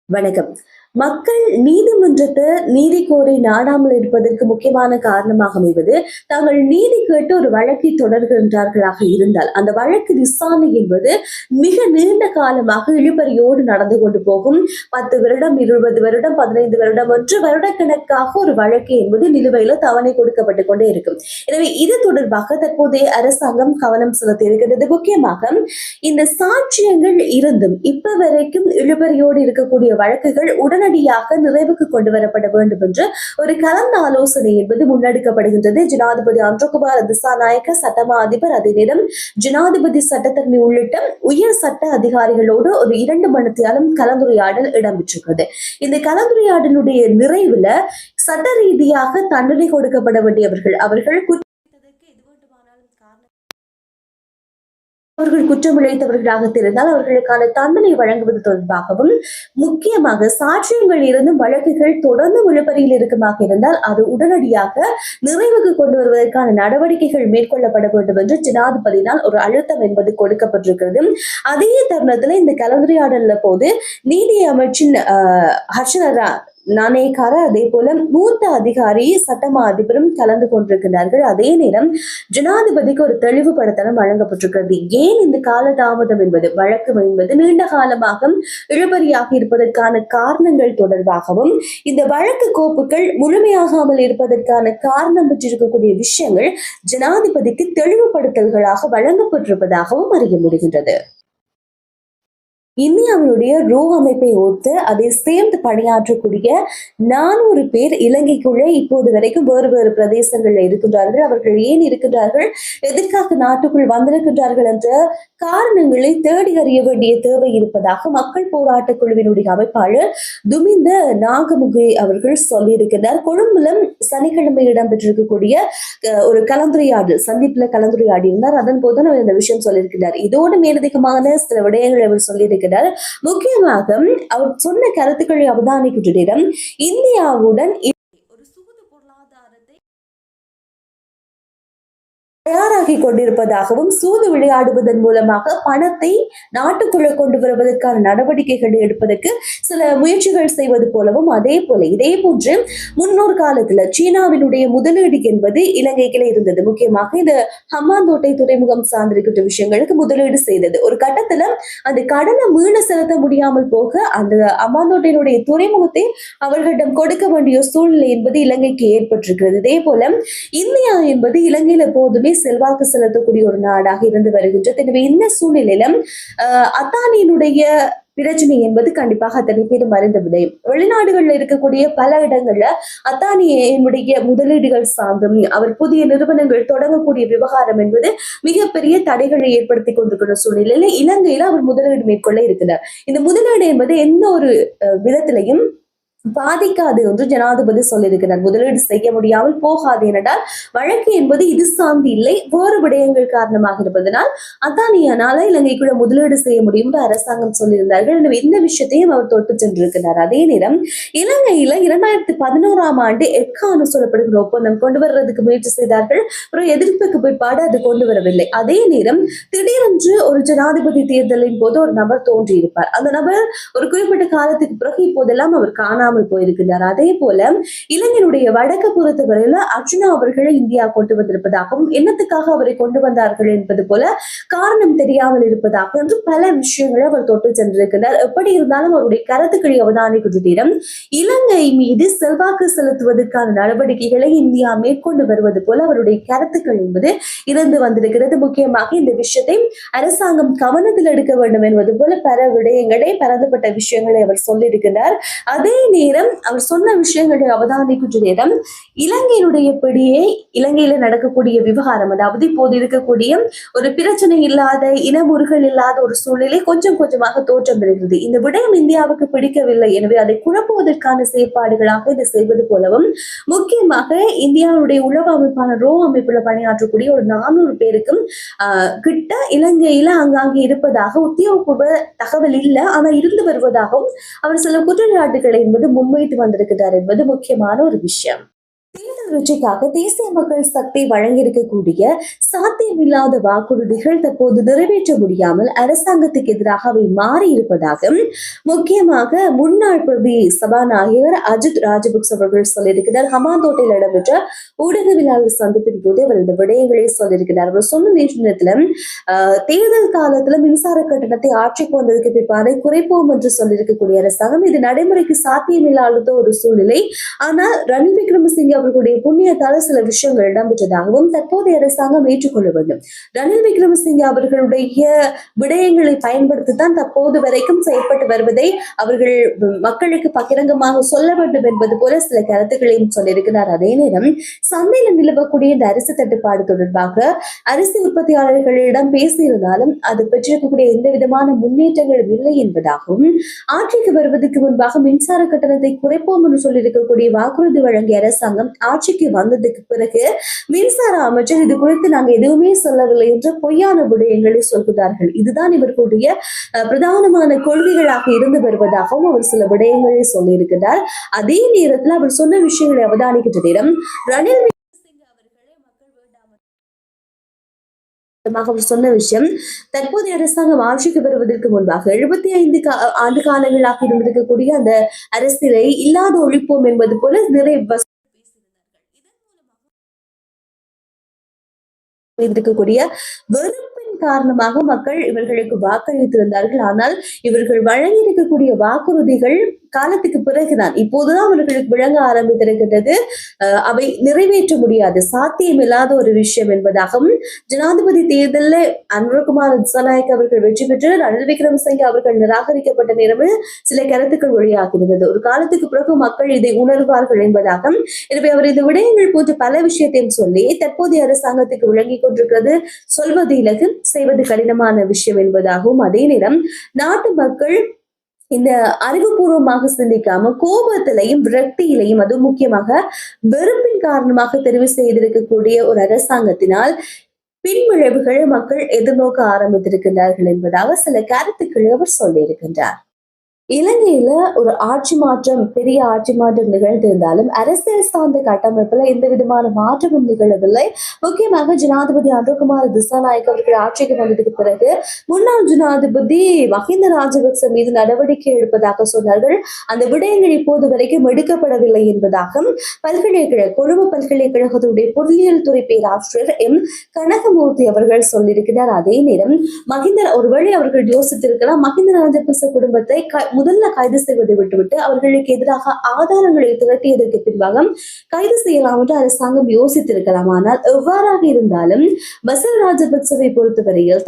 வணக்கம். மக்கள் நீதிமன்றத்தை நீதி கோரி நாடாமல் இருப்பதற்கு முக்கியமான காரணமாக அமைவது, தாங்கள் நீதி கேட்டு ஒரு வழக்கை தொடர்கின்றார்களாக இருந்தால் அந்த வழக்கு விசாரணை என்பது மிக நீண்ட காலமாக இழுபறியோடு நடந்து கொண்டு போகும். 10 வருடம், 20 வருடம், 15 வருடம், 1 வருடக்கணக்காக ஒரு வழக்கு என்பது நிலுவையில தவணை கொடுக்கப்பட்டு கொண்டே இருக்கும். எனவே இது தொடர்பாக தற்போதைய அரசாங்கம் கவனம் செலுத்தி இருக்கின்றது. முக்கியமாக இந்த சாட்சியங்கள் இருந்தும் இப்ப வரைக்கும் இழுபறியோடு இருக்கக்கூடிய வழக்குகள் உடனடியாக நிறைவுக்கு கொண்டு வரப்பட வேண்டும் என்று ஒரு கலந்த ஆலோசனை என்பது முன்னெடுக்கப்படுகின்றது. ஜனாதிபதி அன்றகுமார் திசாநாயக்க சட்டமா அதிபர், அதே நேரம் ஜனாதிபதி சட்டத்தரணி உள்ளிட்ட உயர் சட்ட அதிகாரிகளோடு ஒரு 2 மணித்தியாலும் கலந்துரையாடல் இடம்பெற்றிருக்கிறது. இந்த கலந்துரையாடலுடைய நிறைவுல சட்ட ரீதியாக தண்டனை கொடுக்கப்பட வேண்டியவர்கள் அவர்கள் குற்றம் இழைத்தவர்களாக தெரிந்தால் அவர்களுக்கான தண்டனை வழங்குவது தொடர்பாகவும், முக்கியமாக சாட்சியங்கள் இருந்தும் வழக்குகள் தொடர்ந்து இழுபறியில் இருக்குமாக இருந்தால் அது உடனடியாக நிறைவுக்கு கொண்டு வருவதற்கான நடவடிக்கைகள் மேற்கொள்ளப்பட வேண்டும் என்று ஜனாதிபதியினால் ஒரு அழுத்தம் என்பது கொடுக்கப்பட்டிருக்கிறது. அதே தருணத்துல இந்த கலந்துரையாடல போது நீதி அமைச்சின் ஹர்ஷனரா நாணயக்கார, அதே போல மூத்த அதிகாரி சட்டமா அதிபரும் கலந்து கொண்டிருக்கிறார்கள். அதே நேரம் ஜனாதிபதிக்கு ஒரு தெளிவுபடுத்தலும் வழங்கப்பட்டிருக்கிறது. ஏன் இந்த காலதாமதம் என்பது, வழக்கு என்பது நீண்ட காலமாக இழுபறியாக இருப்பதற்கான காரணங்கள் தொடர்பாகவும், இந்த வழக்கு கோப்புகள் முழுமையாகாமல் இருப்பதற்கான காரணம் பெற்றிருக்கக்கூடிய விஷயங்கள் ஜனாதிபதிக்கு தெளிவுபடுத்தல்களாக வழங்கப்பட்டிருப்பதாகவும் அறிய முடிகின்றது. இந்தியாவினுடைய ரோ அமைப்பை ஒத்து அதை சேர்ந்து பணியாற்றக்கூடிய 400 பேர் இலங்கைக்குள்ளே இப்போது வரைக்கும் வேறு வேறு பிரதேசங்கள்ல இருக்கின்றார்கள். அவர்கள் ஏன் இருக்கின்றார்கள், எதற்காக நாட்டுக்குள் வந்திருக்கின்றார்கள் என்ற காரணங்களை தேடி அறிய வேண்டிய தேவை இருப்பதாக மக்கள் போராட்ட குழுவினுடைய அமைப்பாளர் துமிந்த நாகமுகே அவர்கள் சொல்லியிருக்கிறார். கொழும்புல சனிக்கிழமை இடம்பெற்றிருக்கக்கூடிய ஒரு கலந்துரையாடல் சந்திப்புல கலந்துரையாடி இருந்தார். அதன் போது அவர் இந்த விஷயம் சொல்லியிருக்கிறார். இதோடு மேலதிகமான சில விடயங்களை அவர் சொல்லியிருக்கிறார். முக்கியமாக அவர் சொன்ன கருத்துக்களை அவதானிக்கின்ற நேரம், இந்தியாவுடன் தயாராகி கொண்டிருப்பதாகவும், சூது விளையாடுவதன் மூலமாக பணத்தை நாட்டுக்குள்ள கொண்டு வருவதற்கான நடவடிக்கைகளை எடுப்பதற்கு சில முயற்சிகள் செய்வது போலவும், அதே போன்று முன்னொரு காலத்துல சீனாவினுடைய முதலீடு என்பது இலங்கைக்குள்ள இருந்தது. முக்கியமாக இந்த ஹம்பாந்தோட்டை துறைமுகம் சார்ந்திருக்கின்ற விஷயங்களுக்கு முதலீடு செய்தது. ஒரு கட்டத்துல அந்த கடனை மீள செலுத்த முடியாமல் போக அந்த ஹம்பாந்தோட்டையினுடைய துறைமுகத்தை அவர்களிடம் கொடுக்க வேண்டிய சூழ்நிலை என்பது இலங்கைக்கு ஏற்பட்டிருக்கிறது. இதே போல இந்தியா என்பது இலங்கையில போதுமே செல்வாக்கு செலுத்தக்கூடிய ஒரு நாடாக இருந்து வருகின்றது. எனவே இந்த சூழ்நிலையில அத்தானியினுடைய பிரச்சனை என்பது கண்டிப்பாக அத்தனை பேரும் அறிந்த விடயம். வெளிநாடுகள்ல இருக்கக்கூடிய பல இடங்கள்ல அத்தானியினுடைய முதலீடுகள் சார்ந்தும் அவர் புதிய நிறுவனங்கள் தொடங்கக்கூடிய விவகாரம் என்பது மிகப்பெரிய தடைகளை ஏற்படுத்தி கொண்டிருக்கிற சூழ்நிலையில இலங்கையில அவர் முதலீடு மேற்கொள்ள இருக்கிறார். இந்த முதலீடு என்பது எந்த ஒரு விதத்திலையும் பாதிக்காது என்று ஜனாதிபதி சொல்லியிருக்கிறார். முதலீடு செய்ய முடியாமல் போகாது என்றால் வழக்கு என்பது இது சார்ந்து இல்லை, வேறு விடயங்கள் காரணமாக இருப்பதனால் அதானியானால இலங்கைக்குள்ள முதலீடு செய்ய முடியும் என்று அரசாங்கம் சொல்லியிருந்தார்கள். எனவே இந்த விஷயத்தையும் அவர் தொட்டு சென்றிருக்கிறார். அதே நேரம் இலங்கையில 2011ஆம் ஆண்டு எக்கானு சொல்லப்படுகிற ஒப்பந்தம் கொண்டு வர்றதுக்கு முயற்சி செய்தார்கள். ஒரு எதிர்ப்புக்கு பிற்பாடு அது கொண்டு வரவில்லை. அதே நேரம் திடீரென்று ஒரு ஜனாதிபதி தேர்தலின் போது ஒரு நபர் தோன்றியிருப்பார். அந்த நபர் ஒரு குறிப்பிட்ட காலத்துக்கு பிறகு இப்போதெல்லாம் அவர் காணாமல் போயிருக்கிறார். அதே போல இலங்கையினுடைய வடக்கு பொறுத்தவரையில அர்ஜுனா அவர்களை இந்தியா கொண்டு வந்திருப்பதாகவும், என்னத்துக்காக அவரை கொண்டு வந்தார்கள் என்பது போல காரணம் தெரியாமல் இருப்பதாக என்று பல விஷயங்களை அவர் தொட்டு சென்றிருக்கிறார். எப்படி இருந்தாலும் அவருடைய கருத்துக்களை அவதானிக்கின்ற நேரம் இலங்கை மீது செல்வாக்கு செலுத்துவதற்கான நடவடிக்கைகளை இந்தியா மேற்கொண்டு வருவது போல அவருடைய கருத்துக்கள் என்பது இருந்து வந்திருக்கிறது. முக்கியமாக இந்த விஷயத்தை அரசாங்கம் கவனத்தில் எடுக்க வேண்டும் என்பது போல பல விடயங்களை, பரந்துபட்ட விஷயங்களை அவர் சொல்லியிருக்கிறார். அதே நேரம் அவர் சொன்ன விஷயங்களை அவதானிக்கின்ற நேரம் இலங்கையினுடைய பிடியை, இலங்கையில நடக்கக்கூடிய விவகாரம், அதாவது இப்போது இருக்கக்கூடிய ஒரு பிரச்சனை இல்லாத, இனமுறுகள் இல்லாத ஒரு சூழ்நிலை கொஞ்சம் கொஞ்சமாக தோற்றம் பெறுகிறது. இந்த விடயம் இந்தியாவுக்கு பிடிக்கவில்லை. எனவே அதை குழப்புவதற்கான செயற்பாடுகளாக இதை செய்வது போலவும், முக்கியமாக இந்தியாவுடைய உளவு அமைப்பான ரோ அமைப்புல பணியாற்றக்கூடிய ஒரு 400 பேருக்கும் கிட்ட இலங்கையில அங்காங்கே இருப்பதாக உத்தியோகபூர்வ தகவல் இல்லை, ஆனா இருந்து வருவதாகவும் அவர் சில குற்றச்சாட்டுகளை என்பது முன்வைத்து வந்திருக்கிறார் என்பது முக்கியமான ஒரு விஷயம். தேர்தல் வெற்றிக்காக தேசிய மக்கள் சக்தி வழங்கியிருக்கக்கூடிய சாத்தியமில்லாத வாக்குறுதிகள் தற்போது நிறைவேற்ற முடியாமல் அரசாங்கத்துக்கு எதிராக அவை மாறி இருப்பதாக முக்கியமாக முன்னாள் பிரதி சபாநாயகர் அஜித் ராஜபக்ச அவர்கள் சொல்லியிருக்கிறார். ஹமாந்தோட்டையில் இடம்பெற்ற ஊடகவியலாளர் சந்திப்பின் போது அவர் இந்த விடயங்களை சொல்லியிருக்கிறார். அவர் சொன்ன நேரத்துல தேர்தல் காலத்துல மின்சார கட்டணத்தை ஆட்சிக்கு வந்ததுக்கு பிற்பாடு குறைப்போம் என்று சொல்லியிருக்கக்கூடிய அரசாங்கம் இது நடைமுறைக்கு சாத்தியமில்லாத ஒரு சூழ்நிலை. ஆனால் ரணில் விக்ரமசிங்கே அவர்களுடைய புண்ணியத்தால சில விஷயங்கள் இடம்பெற்றதாகவும் தற்போதைய அரசாங்கம் ஏற்றுக்கொள்ள வேண்டும். ரணில் விக்ரமசிங்கே அவர்களுடைய விடயங்களை பயன்படுத்தித்தான் தற்போது வரைக்கும் செயல்பட்டு வருவதை அவர்கள் மக்களுக்கு பகிரங்கமாக சொல்ல வேண்டும் என்பது போல சில கருத்துக்களையும் சொல்லியிருக்கிறார். அதே நேரம் சந்தையில் நிலவக்கூடிய இந்த அரிசி தட்டுப்பாடு தொடர்பாக அரிசி உற்பத்தியாளர்களிடம் பேசியிருந்தாலும் அது பெற்றிருக்கக்கூடிய எந்த விதமான முன்னேற்றங்களும் இல்லை என்பதாகவும் ஆட்சிக்கு வருவதற்கு முன்பாக மின்சார கட்டணத்தை குறைப்போம் என்று சொல்லியிருக்கக்கூடிய வாக்குறுதி வழங்கிய அரசாங்கம் ஆட்சிக்கு வந்ததுக்கு பிறகு மின்சார அமைச்சர் இது குறித்து நாங்கள் எதுவுமே சொல்லவில்லை என்று பொய்யான விடயங்களை சொல்கிறார்கள். இதுதான் இவர்களுடைய பிரதானமான கொள்கைகளாக இருந்து வருவதாகவும் அவர் சில விடயங்களை சொல்லியிருக்கிறார். அதே நேரத்தில் அவர் சொன்ன விஷயங்களை அவதானிக்கின்ற நேரம் ரணில் அவர் சொன்ன விஷயம் தற்போதைய அரசாங்கம் ஆட்சிக்கு வருவதற்கு முன்பாக 75 ஆண்டு காலங்களாக இருந்திருக்கக்கூடிய அந்த அரசியலை இல்லாத ஒழிப்போம் என்பது போல நிறைய இருக்கக்கூடிய வெறுப்பின் காரணமாக மக்கள் இவர்களுக்கு வாக்களித்திருந்தார்கள். ஆனால் இவர்கள் வழங்கி இருக்கக்கூடிய வாக்குறுதிகள் காலத்துக்கு பிறகுதான் இப்போதுதான் அவர்களுக்கு விளங்க ஆரம்பித்திருக்கின்றது. அவை நிறைவேற்ற முடியாது சாத்தியமில்லாத ஒரு விஷயம் என்பதாகவும் ஜனாதிபதி தேர்தலில் அனுரகுமார் திசாநாயக் அவர்கள் வெற்றி பெற்று ரணில் விக்ரமசிங்கே அவர்கள் நிராகரிக்கப்பட்ட நேரத்தில் சில கருத்துக்கள் ஒளியாகிறது. ஒரு காலத்துக்கு பிறகு மக்கள் இதை உணர்வார்கள் என்பதாகவும் எனவே அவர் இந்த விடயங்கள் போன்ற பல விஷயத்தையும் சொல்லி தற்போதைய அரசாங்கத்துக்கு விளங்கி கொண்டிருக்கிறது சொல்வது இலகு செய்வது கடினமான விஷயம் என்பதாகவும் அதே நேரம் நாட்டு மக்கள் இந்த அறிவுபூர்வமாக சிந்திக்காம கோபத்திலையும் விரக்தியிலையும் அது முக்கியமாக வெறுப்பின் காரணமாக தெரிவு செய்திருக்கக்கூடிய ஒரு அரசாங்கத்தினால் பின்விளைவுகளை மக்கள் எதிர்நோக்க ஆரம்பித்திருக்கின்றார்கள் என்பதாக சில கருத்துக்களை அவர் சொல்லியிருக்கின்றார். இலங்கையில ஒரு ஆட்சி மாற்றம் பெரிய ஆட்சி மாற்றம் நிகழ்ந்திருந்தாலும் அரசியல் சார்ந்த கட்டமைப்புல எந்த விதமான மாற்றமும் நிகழவில்லை. முக்கியமாக ஜனாதிபதி அனுரகுமார் திசாநாயக் அவர்கள் ஆட்சிக்கு வந்ததுக்கு பிறகு முன்னாள் ஜனாதிபதி மஹிந்த ராஜபக்ச மீது நடவடிக்கை எடுப்பதாக சொன்னார்கள். அந்த விடயங்கள் இப்போது வரைக்கும் எடுக்கப்படவில்லை என்பதாக கொழும்பு பல்கலைக்கழகத்துடைய பொருளியல் துறை பேராசிரியர் எம் கனகமூர்த்தி அவர்கள் சொல்லியிருக்கிறார். அதே நேரம் மஹிந்த ஒருவேளை அவர்கள் யோசித்திருக்கலாம் மஹிந்த ராஜபக்ச குடும்பத்தை முதல்ல கைது செய்வதை விட்டுவிட்டு அவர்களுக்கு எதிராக ஆதாரங்களை திரட்டியதற்கு பின்பாக கைது செய்யலாம் என்று அரசாங்கம் யோசித்திருக்கலாம். ஆனால் எவ்வாறாக இருந்தாலும் பசில் ராஜபக்சவை பொறுத்தவரையில்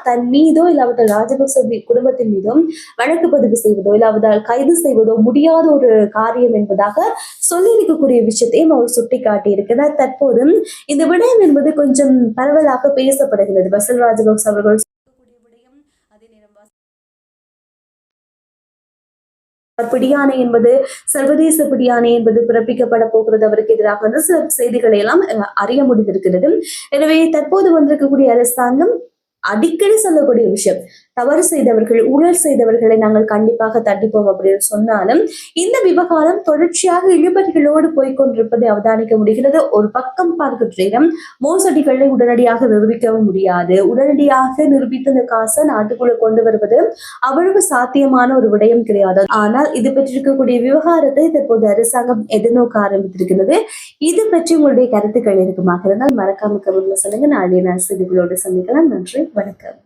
தன் மீதோ இல்லாவிட்டால் ராஜபக்ச குடும்பத்தின் மீதும் வழக்கு பதிவு செய்வதோ இல்லாவிட்டால் கைது செய்வதோ முடியாத ஒரு காரியம் என்பதாக சொல்லியிருக்கக்கூடிய விஷயத்தையும் அவர் சுட்டிக்காட்டி இருக்கிறார். தற்போது இந்த விடயம் என்பது கொஞ்சம் பரவலாக பேசப்படுகிறது. பசில் ராஜபக்ச அவர்கள் பிடியாணை என்பது சர்வதேச பிடியாணை என்பது பிறப்பிக்கப்பட போகிறது அவருக்கு எதிராக சில செய்திகளை எல்லாம் அறிய முடிந்திருக்கிறது. எனவே தற்போது வந்திருக்கக்கூடிய அரசாங்கம் அடிக்கடி சொல்லக்கூடிய விஷயம் தவறு செய்தவர்கள் ஊழல் செய்தவர்களை நாங்கள் கண்டிப்பாக தண்டிப்போம் அப்படின்னு சொன்னாலும் இந்த விவகாரம் தொடர்ச்சியாக இழுபறிகளோடு போய்கொண்டிருப்பதை அவதானிக்க முடிகிறது. ஒரு பக்கம் பார்க்கிற மோசடிகளை உடனடியாக நிரூபிக்கவும் முடியாது. உடனடியாக நிரூபித்த இந்த காசை நாட்டுக்குள்ள கொண்டு வருவது அவ்வளவு சாத்தியமான ஒரு விடயம் கிடையாது. ஆனால் இது பெற்றிருக்கக்கூடிய விவகாரத்தை தற்போது அரசாங்கம் எதிர்நோக்க ஆரம்பித்திருக்கிறது. இது பற்றி உங்களுடைய கருத்துக்கள் இருக்குமாக இருந்தால் மறக்காம கமெண்ட்ல சொல்லுங்க. நாளைய நாள் செய்திகளோடு சந்திக்கலாம். நன்றி, வணக்கம்.